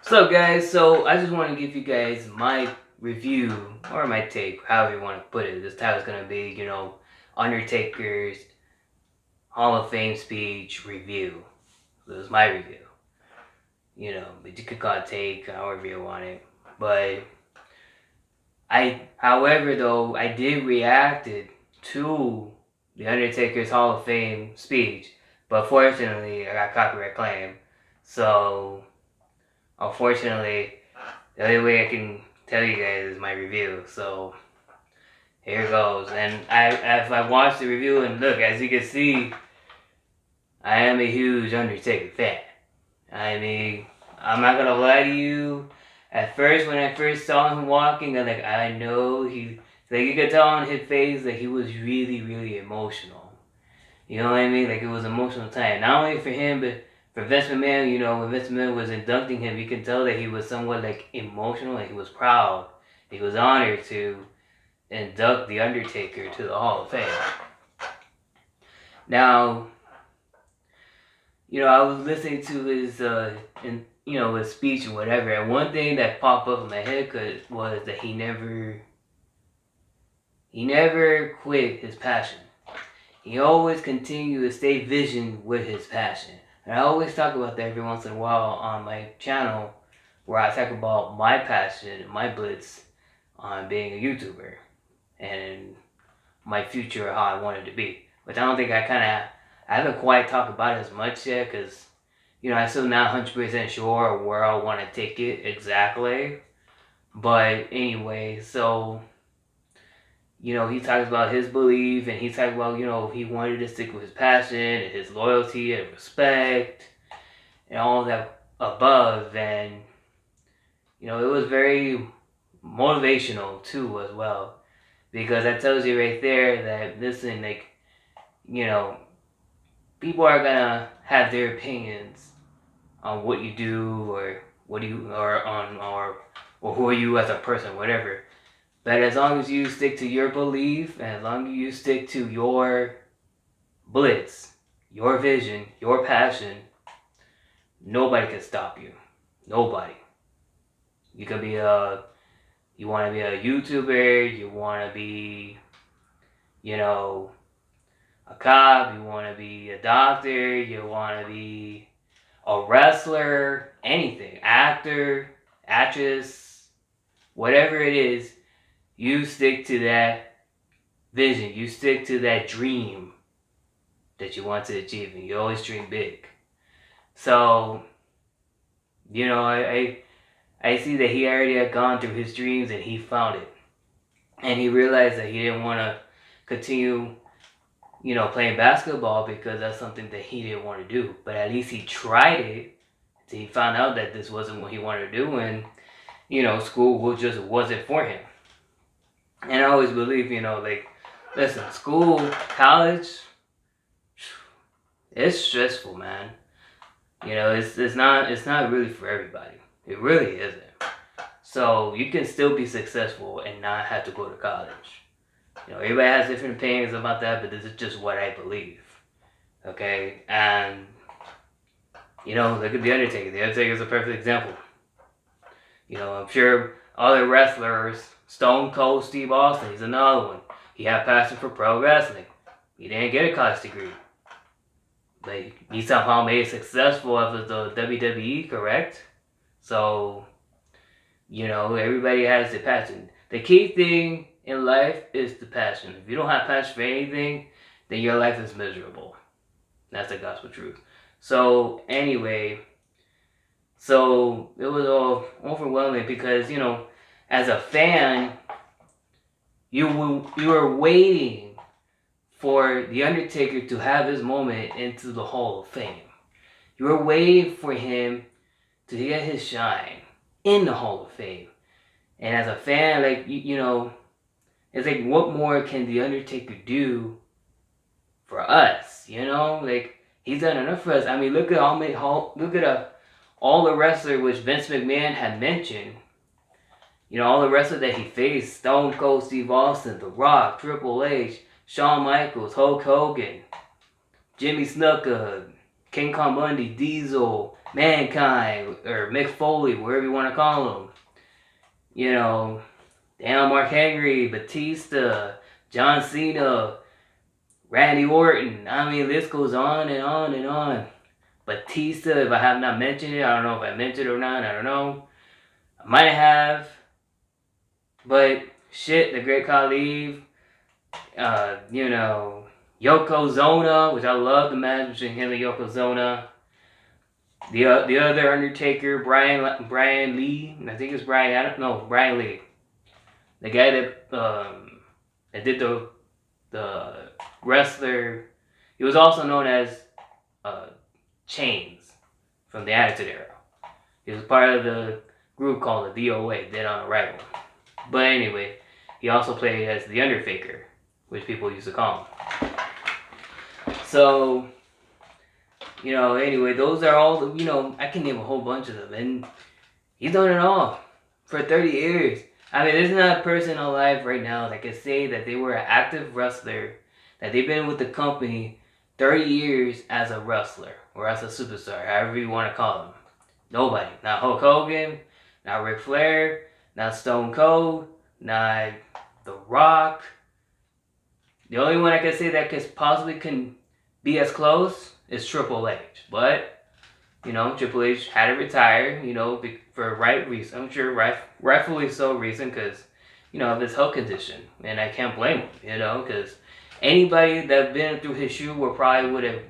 So guys, so I just want to give you guys my review or my take, however you want to put it. This title's gonna be, Undertaker's Hall of Fame speech review. This is my review. But you could call it take, however you want it. But however though, I did reacted to the Undertaker's Hall of Fame speech, but fortunately I got copyright claim. So unfortunately, the only way I can tell you guys is my review. So here it goes. And if I watched the review and look, as you can see, I am a huge Undertaker fan. I mean, I'm not gonna lie to you. At first, when I first saw him walking, I know you could tell on his face that he was really, really emotional. You know what I mean? Like, it was an emotional time. Not only for him, but for Vince McMahon, when Vince McMahon was inducting him, you can tell that he was somewhat, emotional, like he was proud. He was honored to induct The Undertaker to the Hall of Fame. Now, I was listening to his, his speech and whatever, and one thing that popped up in my head was that he never quit his passion. He always continued to stay vision with his passion. And I always talk about that every once in a while on my channel, where I talk about my passion and my blitz on being a YouTuber and my future, how I want it to be. But I don't think I haven't quite talked about it as much yet, because I'm still not 100% sure where I want to take it exactly. But anyway, so he talks about his belief, and he talks about, he wanted to stick with his passion and his loyalty and respect and all that above. And, it was very motivational too as well, because that tells you right there that, listen, people are gonna have their opinions on what you do, or or who are you as a person, whatever. But as long as you stick to your belief, and as long as you stick to your blitz, your vision, your passion, nobody can stop you. Nobody. You could be you want to be a YouTuber, you want to be, a cop, you want to be a doctor, you want to be a wrestler, anything, actor, actress, whatever it is. You stick to that vision. You stick to that dream that you want to achieve, and you always dream big. So, I see that he already had gone through his dreams, and he found it. And he realized that he didn't want to continue, playing basketball, because that's something that he didn't want to do. But at least he tried it. He found out that this wasn't what he wanted to do, and, school just wasn't for him. And I always believe, listen, school, college, it's stressful, man. It's not really for everybody. It really isn't. So you can still be successful and not have to go to college. Everybody has different opinions about that, but this is just what I believe. Okay? And, look at The Undertaker. The Undertaker is a perfect example. I'm sure other wrestlers, Stone Cold Steve Austin, he's another one. He had passion for pro wrestling. He didn't get a college degree. But he somehow made it successful after the WWE, correct? So, everybody has the passion. The key thing in life is the passion. If you don't have passion for anything, then your life is miserable. That's the gospel truth. So, anyway, so it was all overwhelming, because, as a fan, you were waiting for The Undertaker to have his moment into the Hall of Fame. You were waiting for him to get his shine in the Hall of Fame. And as a fan, it's like, what more can The Undertaker do for us? He's done enough for us. I mean, look at all the wrestlers which Vince McMahon had mentioned. All the wrestlers that he faced: Stone Cold Steve Austin, The Rock, Triple H, Shawn Michaels, Hulk Hogan, Jimmy Snuka, King Kong Bundy, Diesel, Mankind, or Mick Foley, wherever you want to call him. You know, damn, Mark Henry, Batista, John Cena, Randy Orton. I mean, this goes on and on and on. Batista, if I have not mentioned it, I don't know if I mentioned it or not, I don't know. I might have. But shit, the Great Khali, you know, Yokozuna, which I love the match between him and Yokozuna. The other Undertaker, Brian Lee, I think it's Brian. I don't know, Brian Lee, the guy that did the wrestler. He was also known as Chains from the Attitude Era. He was part of the group called the VOA, Dead on Arrival. But anyway, he also played as the Undertaker, which people used to call him. So, you know, anyway, those are all the, you know, I can name a whole bunch of them. And he's done it all for 30 years. I mean, there's not a person alive right now that can say that they were an active wrestler, that they've been with the company 30 years as a wrestler or as a superstar, however you want to call them. Nobody. Not Hulk Hogan, not Ric Flair, not Stone Cold, not The Rock. The only one I can say that could possibly can be as close is Triple H. But, you know, Triple H had to retire, you know, for right reason. I'm sure rightfully so reason, because, you know, of his health condition. And I can't blame him, you know, because anybody that been through his shoe would have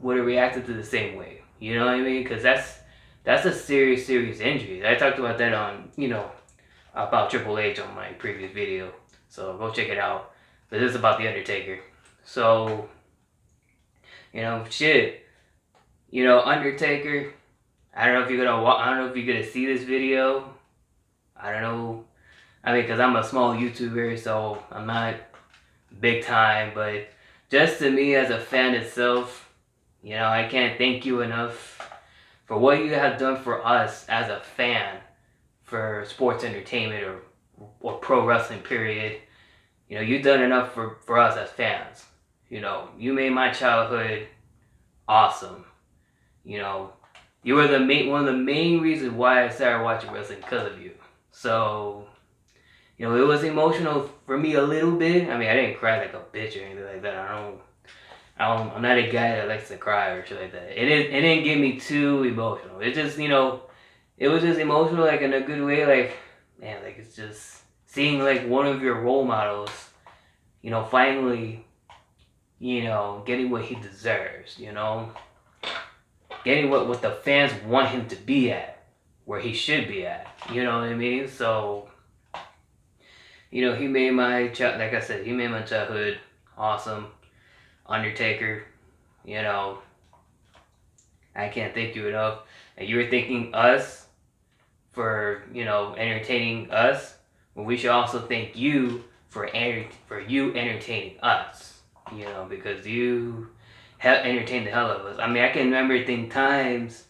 reacted to the same way. You know what I mean? Because that's a serious injury. I talked about that on, you know, about Triple H on my previous video. So go check it out. But this is about The Undertaker. So, you know, shit. You know, Undertaker. I don't know if you're gonna see this video. I don't know. I mean, because I'm a small YouTuber, so I'm not big time. But just to me as a fan itself, you know, I can't thank you enough for what you have done for us as a fan for sports entertainment or pro wrestling, period. You know, you've done enough for us as fans. You know, you made my childhood awesome. You know, you were one of the main reasons why I started watching wrestling, because of you. So, you know, it was emotional for me a little bit. I mean, I didn't cry like a bitch or anything like that. I'm not a guy that likes to cry or shit like that. It didn't get me too emotional. It just, you know, it was just emotional, like in a good way. Like, man, like it's just seeing like one of your role models, you know, finally, you know, getting what he deserves, you know, getting what the fans want him to be at, where he should be at, you know what I mean? So, you know, he made my childhood awesome. Undertaker, you know, I can't thank you enough. And you were thanking us for, you know, entertaining us. Well, we should also thank you for you entertaining us, you know, because you entertained the hell out of us. I mean, I can remember times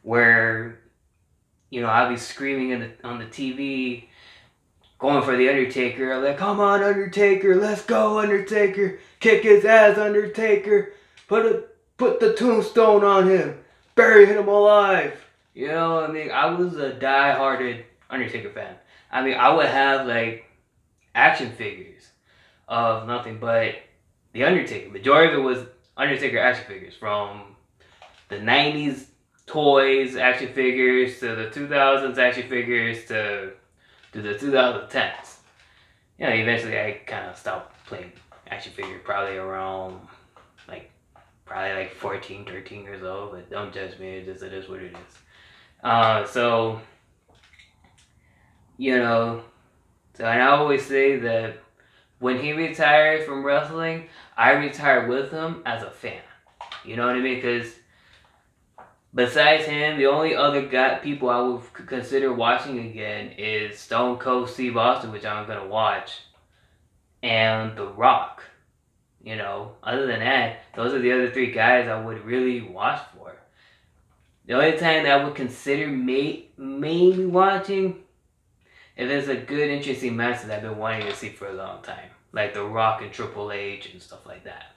where, you know, I'd be screaming on the TV, going for the Undertaker. I'm like, come on, Undertaker, let's go, Undertaker, kick his ass, Undertaker, put the tombstone on him, bury him alive. You know, I mean, I was a die-hearted Undertaker fan. I mean, I would have like action figures of nothing but the Undertaker. Majority of it was Undertaker action figures, from the 90s toys action figures to the 2000s action figures to the 2010s. You know, eventually I kind of stopped playing action figures probably around like 14, 13 years old, but don't judge me, it is what it is. So, you know, and I always say that when he retired from wrestling, I retired with him as a fan. You know what I mean? Because besides him, the only other people I would consider watching again is Stone Cold Steve Austin, which I'm going to watch, and The Rock. You know, other than that, those are the other three guys I would really watch for. The only time that I would consider maybe watching, if it's a good, interesting match that I've been wanting to see for a long time. Like The Rock and Triple H and stuff like that.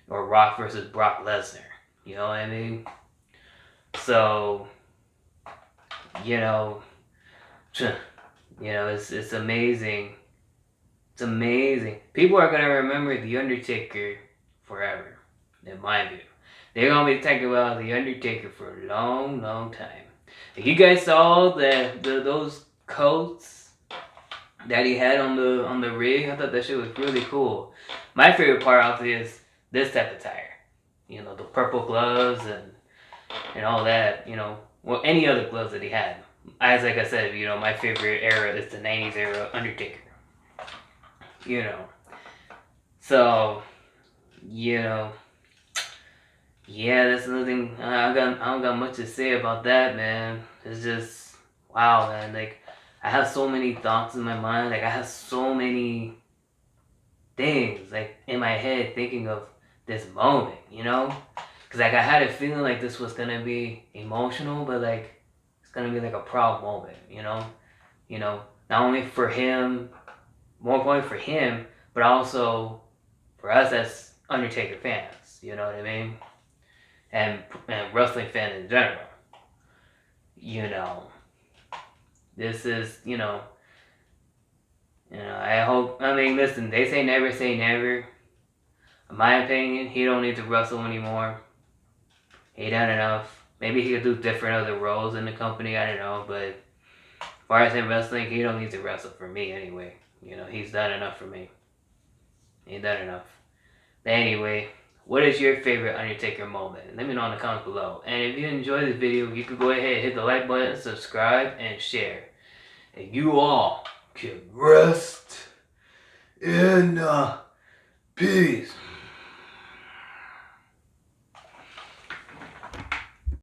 Or Rock versus Brock Lesnar. You know what I mean? So, you know, it's amazing. It's amazing. People are gonna remember the Undertaker forever, in my view. They're gonna be talking about the Undertaker for a long, long time. If you guys saw those coats that he had on the rig, I thought that shit was really cool. My favorite part of it is this type of attire. You know, the purple gloves and all that. You know, well, any other gloves that he had. As like I said, you know, my favorite era is the '90s era Undertaker. You know, so you know, yeah, that's another thing. I don't got much to say about that, man. It's just wow, man. Like I have so many thoughts in my mind. Like I have so many things like in my head thinking of this moment. You know, because like I had a feeling like this was gonna be emotional, but like it's gonna be like a proud moment. You know, not only for him, more important for him, but also for us as Undertaker fans. You know what I mean? And wrestling fans in general. You know, this is I hope. I mean, listen, they say never say never. In my opinion, he don't need to wrestle anymore. He done enough. Maybe he could do different other roles in the company. I don't know, but as far as in wrestling, he don't need to wrestle for me anyway. You know, he's done enough for me. He's done enough. But anyway, what is your favorite Undertaker moment? Let me know in the comments below. And if you enjoyed this video, you can go ahead and hit the like button, subscribe, and share. And you all can rest in peace.